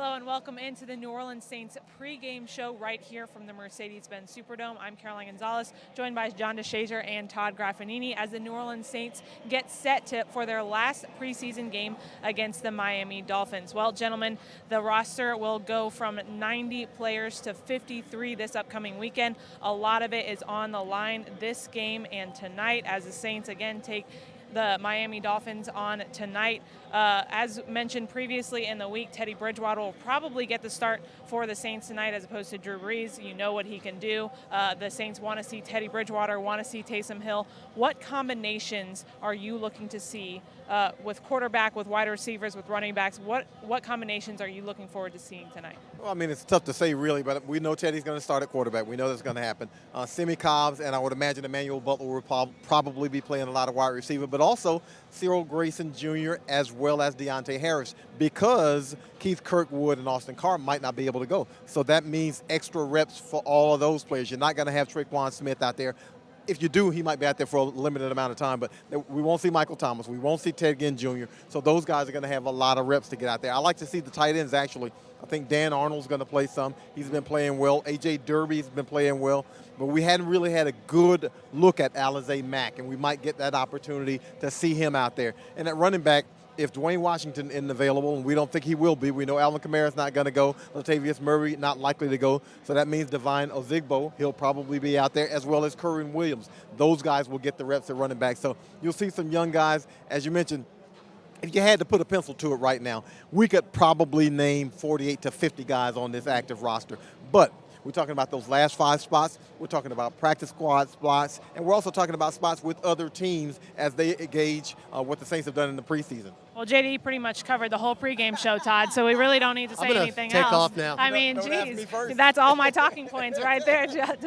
Hello and welcome into the New Orleans Saints pregame show right here from the Mercedes-Benz Superdome. I'm Caroline Gonzalez, joined by John DeShazier and Todd Graffinini as the New Orleans Saints get set for their last preseason game against the Miami Dolphins. Well, gentlemen, the roster will go from 90 players to 53 this upcoming weekend. A lot of it is on the line this game and tonight as the Saints again take the Miami Dolphins on tonight. As mentioned previously in the week, Teddy Bridgewater will probably get the start for the Saints tonight as opposed to Drew Brees. You know what he can do. The Saints want to see Teddy Bridgewater, want to see Taysom Hill. What combinations are you looking to see with quarterback, with wide receivers, with running backs? What combinations are you looking forward to seeing tonight? Well, I mean, it's tough to say really, but we know Teddy's going to start at quarterback. We know that's going to happen. Simi Cobbs, and I would imagine Emmanuel Butler will probably be playing a lot of wide receiver, but also Cyril Grayson Jr. as well as Deontay Harris, because Keith Kirkwood and Austin Carr might not be able to go. So that means extra reps for all of those players. You're not going to have Tre'Quan Smith out there. If you do, he might be out there for a limited amount of time, but we won't see Michael Thomas. We won't see Ted Ginn Jr. So those guys are going to have a lot of reps to get out there. I like to see the tight ends, actually. I think Dan Arnold's going to play some. He's been playing well. A.J. Derby's been playing well. But we hadn't really had a good look at Alizé Mack, and we might get that opportunity to see him out there. And at running back, if Dwayne Washington isn't available, and we don't think he will be, we know Alvin Kamara's not going to go, Latavius Murray not likely to go, so that means Devine Ozigbo, he'll probably be out there, as well as Kerwin Williams. Those guys will get the reps at running back. So you'll see some young guys, as you mentioned. If you had to put a pencil to it right now, we could probably name 48 to 50 guys on this active roster. But we're talking about those last 5 spots. We're talking about practice squad spots. And we're also talking about spots with other teams as they gauge what the Saints have done in the preseason. Well, JD pretty much covered the whole pregame show, Todd, so we really don't need to say anything else. Take off now. I mean, Don't ask me geez, first. that's all my talking points right there,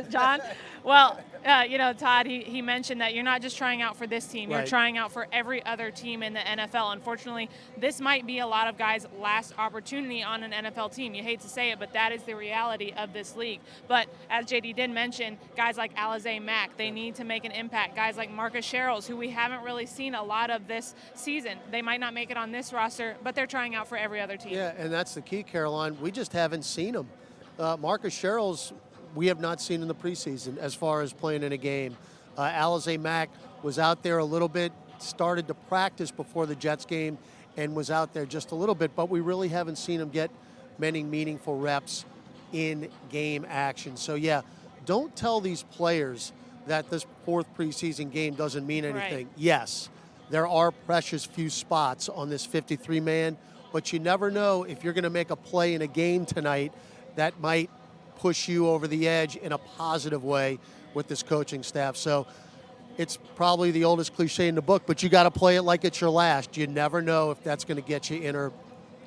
John. Well, Todd, he mentioned that you're not just trying out for this team. You're Right. trying out for every other team in the NFL. Unfortunately, this might be a lot of guys' last opportunity on an NFL team. You hate to say it, but that is the reality of this league. But as JD did mention, guys like Alizé Mack, they need to make an impact. Guys like Marcus Sherrills, who we haven't really seen a lot of this season. They might not make it on this roster, but they're trying out for every other team. Yeah, and that's the key, Caroline. We just haven't seen him. Marcus Sherrills, we have not seen in the preseason as far as playing in a game. Alizé Mack was out there a little bit, started to practice before the Jets game, and was out there just a little bit, but we really haven't seen him get many meaningful reps in game action. So, yeah, don't tell these players that this 4th preseason game doesn't mean anything. Right. Yes, there are precious few spots on this 53-man, but you never know if you're going to make a play in a game tonight that might push you over the edge in a positive way with this coaching staff. So it's probably the oldest cliche in the book, but you got to play it like it's your last. You never know if that's going to get you in or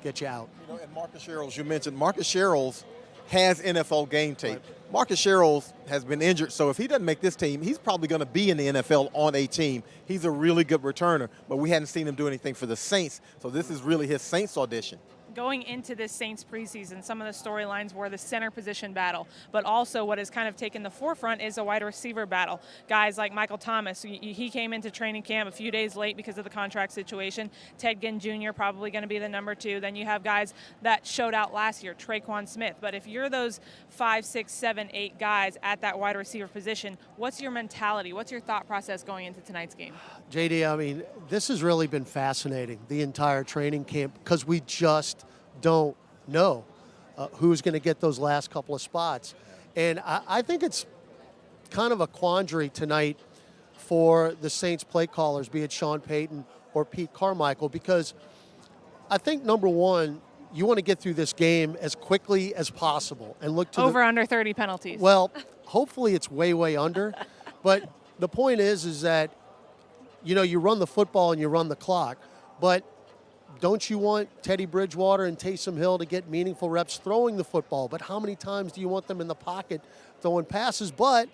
get you out. And Marcus Sherrills, you mentioned, Marcus Sherrills has NFL game tape. Right. Marcus Sherrills has been injured, so if he doesn't make this team, he's probably going to be in the NFL on a team. He's a really good returner, but we hadn't seen him do anything for the Saints, so this is really his Saints audition. Going into this Saints preseason, some of the storylines were the center position battle, but also what has kind of taken the forefront is a wide receiver battle. Guys like Michael Thomas, he came into training camp a few days late because of the contract situation. Ted Ginn Jr. probably going to be the number 2. Then you have guys that showed out last year, Tre'Quan Smith. But if you're those 5, 6, 7, 8 guys at that wide receiver position, what's your mentality? What's your thought process going into tonight's game? JD, I mean, this has really been fascinating, the entire training camp, because we just don't know who's going to get those last couple of spots. And I think it's kind of a quandary tonight for the Saints play callers, be it Sean Payton or Pete Carmichael, because I think, number one, you want to get through this game as quickly as possible and look to under 30 penalties. Well, hopefully it's way under. But the point is that, you run the football and you run the clock. But don't you want Teddy Bridgewater and Taysom Hill to get meaningful reps throwing the football? But how many times do you want them in the pocket throwing passes? But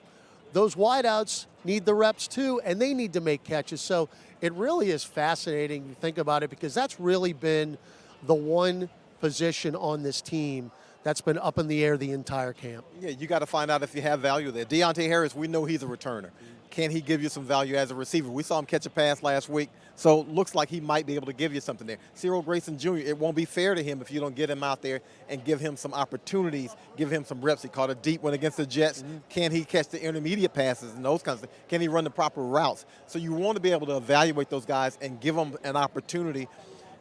those wideouts need the reps too, and they need to make catches. So it really is fascinating to think about it, because that's really been the one position on this team that's been up in the air the entire camp. Yeah, you got to find out if you have value there. Deontay Harris, we know he's a returner. Can he give you some value as a receiver? We saw him catch a pass last week, so looks like he might be able to give you something there. Cyril Grayson Jr., it won't be fair to him if you don't get him out there and give him some opportunities, give him some reps. He caught a deep one against the Jets. Can he catch the intermediate passes and those kinds of things? Can he run the proper routes? So you want to be able to evaluate those guys and give them an opportunity.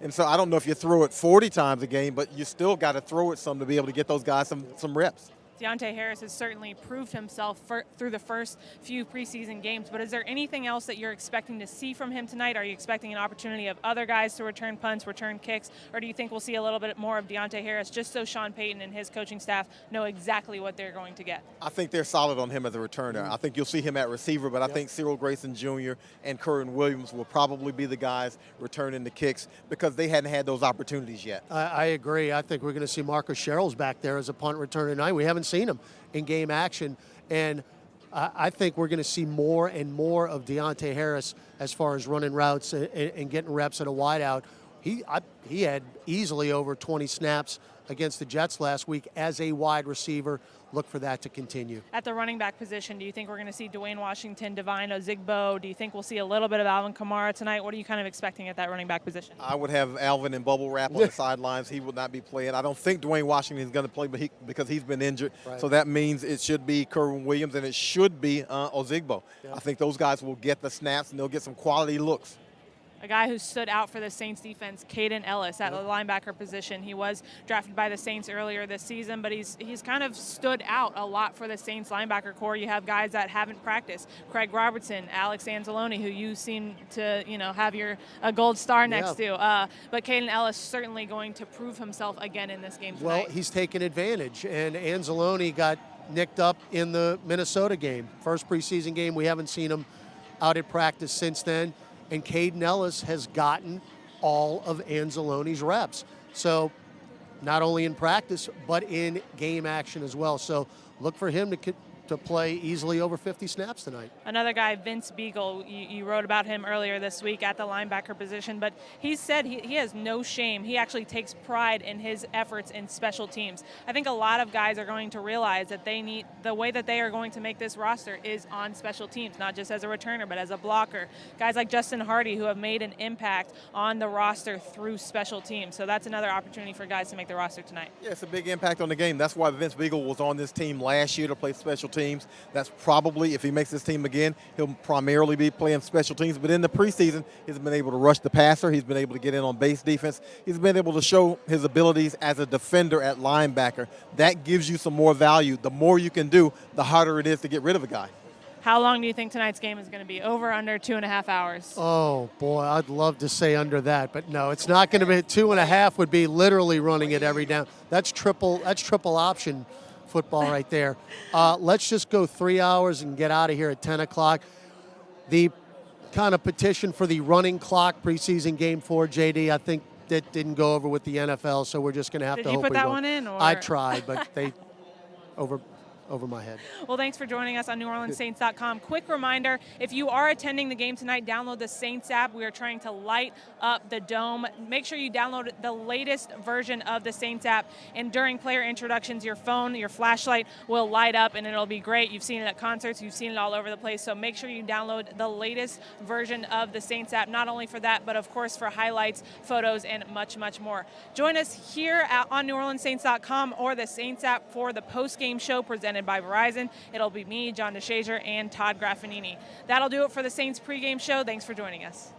And so I don't know if you throw it 40 times a game, but you still got to throw it some to be able to get those guys some reps. Deontay Harris has certainly proved himself through the first few preseason games, but is there anything else that you're expecting to see from him tonight? Are you expecting an opportunity of other guys to return punts, return kicks, or do you think we'll see a little bit more of Deontay Harris just so Sean Payton and his coaching staff know exactly what they're going to get? I think they're solid on him as a returner. I think you'll see him at receiver, but I think Cyril Grayson Jr. and Curran Williams will probably be the guys returning the kicks because they hadn't had those opportunities yet. I agree. I think we're going to see Marcus Sherrills back there as a punt returner tonight. We haven't seen him in game action, and I think we're going to see more and more of Deontay Harris as far as running routes and getting reps at a wideout. He had easily over 20 snaps against the Jets last week as a wide receiver. Look for that to continue. At the running back position, do you think we're going to see Dwayne Washington, Devine Ozigbo? Do you think we'll see a little bit of Alvin Kamara tonight? What are you kind of expecting at that running back position? I would have Alvin in bubble wrap on the sidelines. He will not be playing. I don't think Dwayne Washington is going to play because he's been injured. Right. So that means it should be Kerwin Williams and it should be Ozigbo. I think those guys will get the snaps and they'll get some quality looks. A guy who stood out for the Saints defense, Caden Ellis, at the linebacker position. He was drafted by the Saints earlier this season, but he's kind of stood out a lot for the Saints linebacker core. You have guys that haven't practiced. Craig Robertson, Alex Anzalone, who you seem to have a gold star next to. But Caden Ellis certainly going to prove himself again in this game tonight. Well, he's taken advantage, and Anzalone got nicked up in the Minnesota game. First preseason game, we haven't seen him out at practice since then. And Caden Ellis has gotten all of Anzalone's reps. So not only in practice, but in game action as well. So look for him to play easily over 50 snaps tonight. Another guy, Vince Beagle, you wrote about him earlier this week at the linebacker position, but he said he has no shame. He actually takes pride in his efforts in special teams. I think a lot of guys are going to realize that the way that they are going to make this roster is on special teams, not just as a returner, but as a blocker. Guys like Justin Hardy who have made an impact on the roster through special teams. So that's another opportunity for guys to make the roster tonight. Yeah, it's a big impact on the game. That's why Vince Beagle was on this team last year to play special teams. That's probably, if he makes this team again, he'll primarily be playing special teams. But in the preseason, he's been able to rush the passer. He's been able to get in on base defense. He's been able to show his abilities as a defender at linebacker. That gives you some more value. The more you can do, the harder it is to get rid of a guy. How long do you think tonight's game is going to be? Over, under 2.5 hours? Oh, boy, I'd love to say under that. But no, it's not going to be. 2.5 would be literally running it every down. That's triple option football right there. Let's just go 3 hours and get out of here at 10 o'clock. The kind of petition for the running clock preseason game 4, JD, I think that didn't go over with the NFL, so we're just going to have to hope we Did you put that go. one in? Or? I tried, but they over my head. Well, thanks for joining us on NewOrleansSaints.com. Quick reminder, if you are attending the game tonight, download the Saints app. We are trying to light up the dome. Make sure you download the latest version of the Saints app. And during player introductions, your phone, your flashlight will light up, and it'll be great. You've seen it at concerts. You've seen it all over the place. So make sure you download the latest version of the Saints app, not only for that, but, of course, for highlights, photos, and much, much more. Join us here on NewOrleansSaints.com or the Saints app for the post-game show presented by Verizon. It'll be me, John DeShazier, and Todd Graffinini. That'll do it for the Saints pregame show. Thanks for joining us.